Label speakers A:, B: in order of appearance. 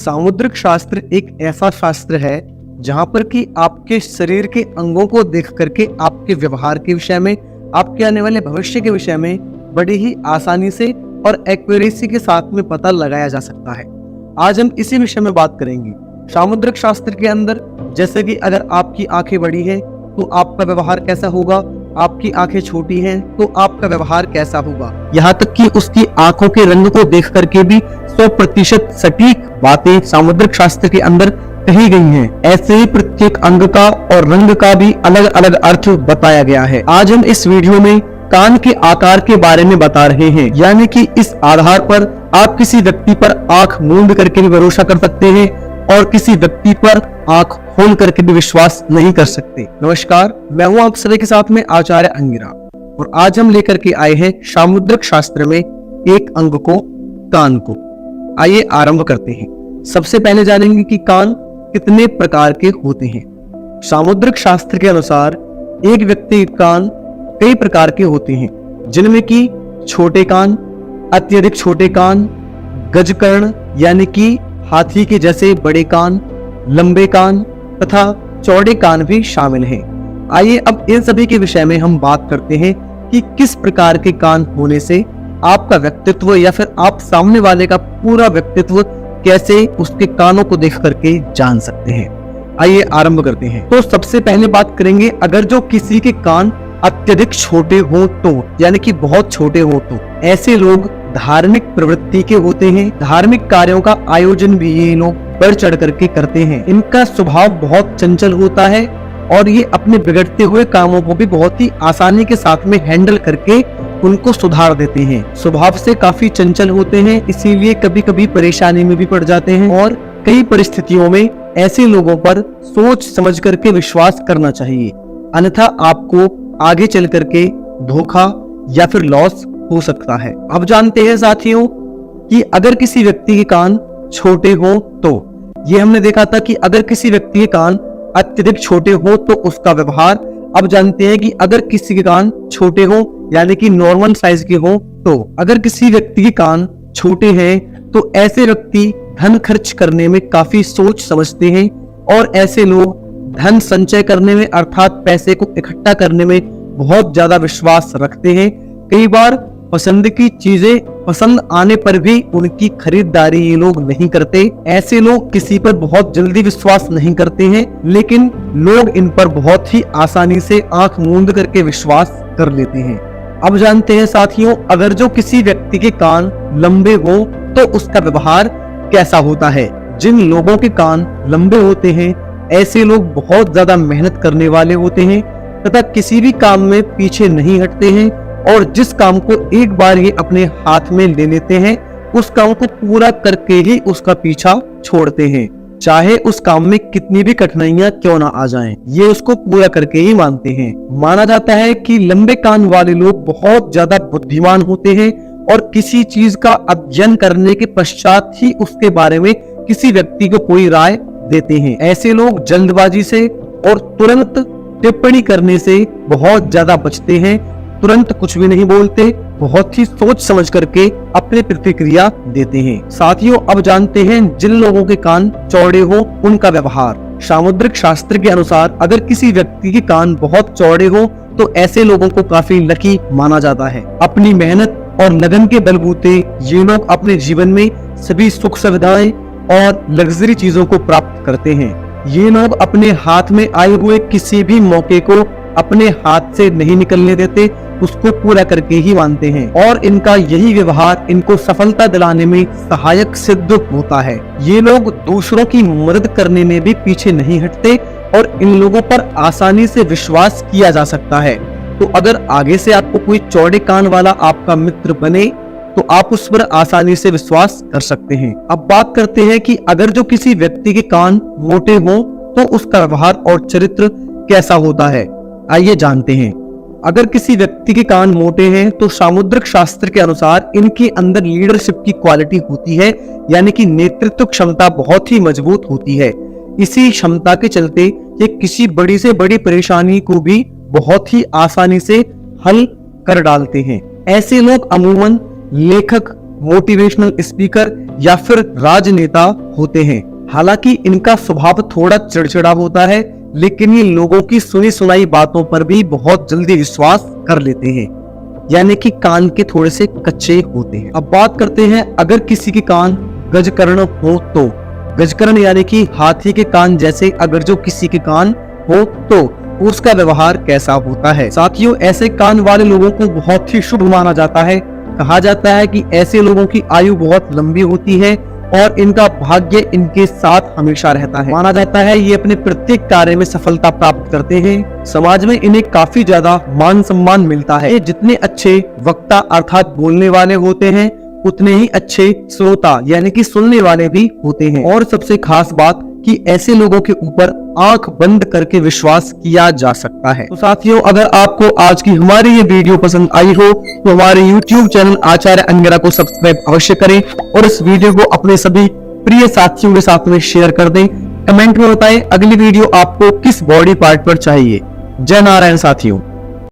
A: सामुद्रिक शास्त्र एक ऐसा शास्त्र है जहां पर कि आपके शरीर के अंगों को देख करके आपके व्यवहार के विषय में, आपके आने वाले भविष्य के विषय में बड़ी ही आसानी से और एक्यूरेसी के साथ में पता लगाया जा सकता है। आज हम इसी विषय में बात करेंगे। सामुद्रिक शास्त्र के अंदर जैसे कि अगर आपकी आंखें बड़ी हैं तो आपका व्यवहार कैसा होगा, आपकी आंखें छोटी हैं तो आपका व्यवहार कैसा होगा, यहाँ तक कि उसकी आंखों के रंग को देख करके भी 100% सटीक बातें सामुद्रिक शास्त्र के अंदर कही गई हैं। ऐसे ही प्रत्येक अंग का और रंग का भी अलग अलग अर्थ बताया गया है। आज हम इस वीडियो में कान के आकार के बारे में बता रहे हैं, यानी कि इस आधार पर आप किसी व्यक्ति पर आंख मूंद करके भी भरोसा कर सकते हैं और किसी व्यक्ति पर आंख खोल करके भी विश्वास नहीं कर सकते। नमस्कार, मैं हूं आप सभी के साथ में आचार्य अंगिरा और आज हम लेकर के आए हैं सामुद्रिक शास्त्र में एक अंग को, कान को। आइए आरंभ करते हैं। सबसे पहले जानेंगे कि कान कितने प्रकार के होते हैं। सामुद्रिक शास्त्र के अनुसार एक व्यक्ति के कान कई प्रकार के होते हैं, जिनमें कि छोटे कान, अत्यधिक छोटे कान, गजकर्ण यानी कि हाथी के जैसे बड़े कान, लंबे कान तथा चौड़े कान भी शामिल हैं। आइए अब इन सभी के विषय में हम बात करते हैं कि किस प्रकार के कान होने से आपका व्यक्तित्व या फिर आप सामने वाले का पूरा व्यक्तित्व कैसे उसके कानों को देख करके जान सकते हैं। आइए आरंभ करते हैं। तो सबसे पहले बात करेंगे, अगर जो किसी के कान अत्यधिक छोटे हो तो, यानी कि बहुत छोटे हो तो, ऐसे लोग धार्मिक प्रवृत्ति के होते हैं। धार्मिक कार्यों का आयोजन भी ये लोग बढ़ चढ़ करके करते हैं। इनका स्वभाव बहुत चंचल होता है और ये अपने बिगड़ते हुए कामों को भी बहुत ही आसानी के साथ में हैंडल करके उनको सुधार देते हैं। स्वभाव से काफी चंचल होते हैं, इसीलिए कभी कभी परेशानी में भी पड़ जाते हैं और कई परिस्थितियों में ऐसे लोगों पर सोच समझ करके विश्वास करना चाहिए, अन्यथा आपको आगे चल करके धोखा या फिर लॉस हो सकता है। अब जानते हैं साथियों कि अगर किसी व्यक्ति के कान छोटे हो तो, ये हमने देखा था कि अगर किसी व्यक्ति के कान अत्यधिक छोटे हो तो उसका व्यवहार। अब जानते हैं कि अगर किसी के कान छोटे हो यानी कि नॉर्मल साइज के हो तो, अगर किसी व्यक्ति के कान छोटे हैं तो ऐसे व्यक्ति धन खर्च करने में काफी सोच समझते हैं और ऐसे लोग धन संचय करने में अर्थात पैसे को इकट्ठा करने में बहुत ज्यादा विश्वास रखते हैं। कई बार पसंद की चीजें पसंद आने पर भी उनकी खरीदारी ये लोग नहीं करते। ऐसे लोग किसी पर बहुत जल्दी विश्वास नहीं करते हैं, लेकिन लोग इन पर बहुत ही आसानी से आंख मूंद करके विश्वास कर लेते हैं। अब जानते हैं साथियों, अगर जो किसी व्यक्ति के कान लंबे हो तो उसका व्यवहार कैसा होता है। जिन लोगों के कान लंबे होते हैं ऐसे लोग बहुत ज्यादा मेहनत करने वाले होते हैं तथा किसी भी काम में पीछे नहीं हटते हैं और जिस काम को एक बार ये अपने हाथ में ले लेते हैं उस काम को पूरा करके ही उसका पीछा छोड़ते हैं, चाहे उस काम में कितनी भी कठिनाइयां क्यों ना आ जाएं, ये उसको पूरा करके ही मानते हैं। माना जाता है कि लंबे कान वाले लोग बहुत ज्यादा बुद्धिमान होते हैं और किसी चीज का अध्ययन करने के पश्चात ही उसके बारे में किसी व्यक्ति को कोई राय देते हैं। ऐसे लोग जल्दबाजी से और तुरंत टिप्पणी करने से बहुत ज्यादा बचते हैं, तुरंत कुछ भी नहीं बोलते, बहुत ही सोच समझ करके अपनी प्रतिक्रिया देते हैं। साथियों, अब जानते हैं जिन लोगों के कान चौड़े हो उनका व्यवहार। सामुद्रिक शास्त्र के अनुसार अगर किसी व्यक्ति के कान बहुत चौड़े हो तो ऐसे लोगों को काफी लकी माना जाता है। अपनी मेहनत और लगन के बलबूते ये लोग अपने जीवन में सभी सुख सुविधाएं और लग्जरी चीजों को प्राप्त करते हैं। ये लोग अपने हाथ में आए हुए किसी भी मौके को अपने हाथ से नहीं निकलने देते, उसको पूरा करके ही मानते हैं और इनका यही व्यवहार इनको सफलता दिलाने में सहायक सिद्ध होता है। ये लोग दूसरों की मदद करने में भी पीछे नहीं हटते और इन लोगों पर आसानी से विश्वास किया जा सकता है। तो अगर आगे से आपको कोई चौड़े कान वाला आपका मित्र बने तो आप उस पर आसानी से विश्वास कर सकते हैं। अब बात करते हैं कि अगर जो किसी व्यक्ति के कान मोटे हो तो उसका व्यवहार और चरित्र कैसा होता है। आइए जानते हैं। अगर किसी व्यक्ति के कान मोटे हैं तो सामुद्रिक शास्त्र के अनुसार इनके अंदर लीडरशिप की क्वालिटी होती है, यानी कि नेतृत्व क्षमता बहुत ही मजबूत होती है। इसी क्षमता के चलते ये किसी बड़ी से बड़ी परेशानी को भी बहुत ही आसानी से हल कर डालते हैं। ऐसे लोग अमूमन लेखक, मोटिवेशनल स्पीकर या फिर राजनेता होते हैं। हालांकि इनका स्वभाव थोड़ा चिड़चिड़ा होता है, लेकिन ये लोगों की सुनी सुनाई बातों पर भी बहुत जल्दी विश्वास कर लेते हैं, यानी कि कान के थोड़े से कच्चे होते हैं। अब बात करते हैं अगर किसी के कान गजकर्ण हो तो। गजकर्ण यानी कि हाथी के कान जैसे अगर जो किसी के कान हो तो उसका व्यवहार कैसा होता है। साथियों, ऐसे कान वाले लोगों को बहुत ही शुभ माना जाता है। कहा जाता है कि ऐसे लोगों की आयु बहुत लंबी होती है और इनका भाग्य इनके साथ हमेशा रहता है। माना जाता है ये अपने प्रत्येक कार्य में सफलता प्राप्त करते हैं। समाज में इन्हें काफी ज्यादा मान सम्मान मिलता है। ये जितने अच्छे वक्ता अर्थात बोलने वाले होते हैं, उतने ही अच्छे श्रोता यानी कि सुनने वाले भी होते हैं। और सबसे खास बात कि ऐसे लोगों के ऊपर आंख बंद करके विश्वास किया जा सकता है। तो साथियों, अगर आपको आज की हमारी ये वीडियो पसंद आई हो तो हमारे YouTube चैनल आचार्य अंगिरा को सब्सक्राइब अवश्य करें और इस वीडियो को अपने सभी प्रिय साथियों के साथ में शेयर कर दें। कमेंट में बताएं अगली वीडियो आपको किस बॉडी पार्ट पर चाहिए। जय नारायण साथियों।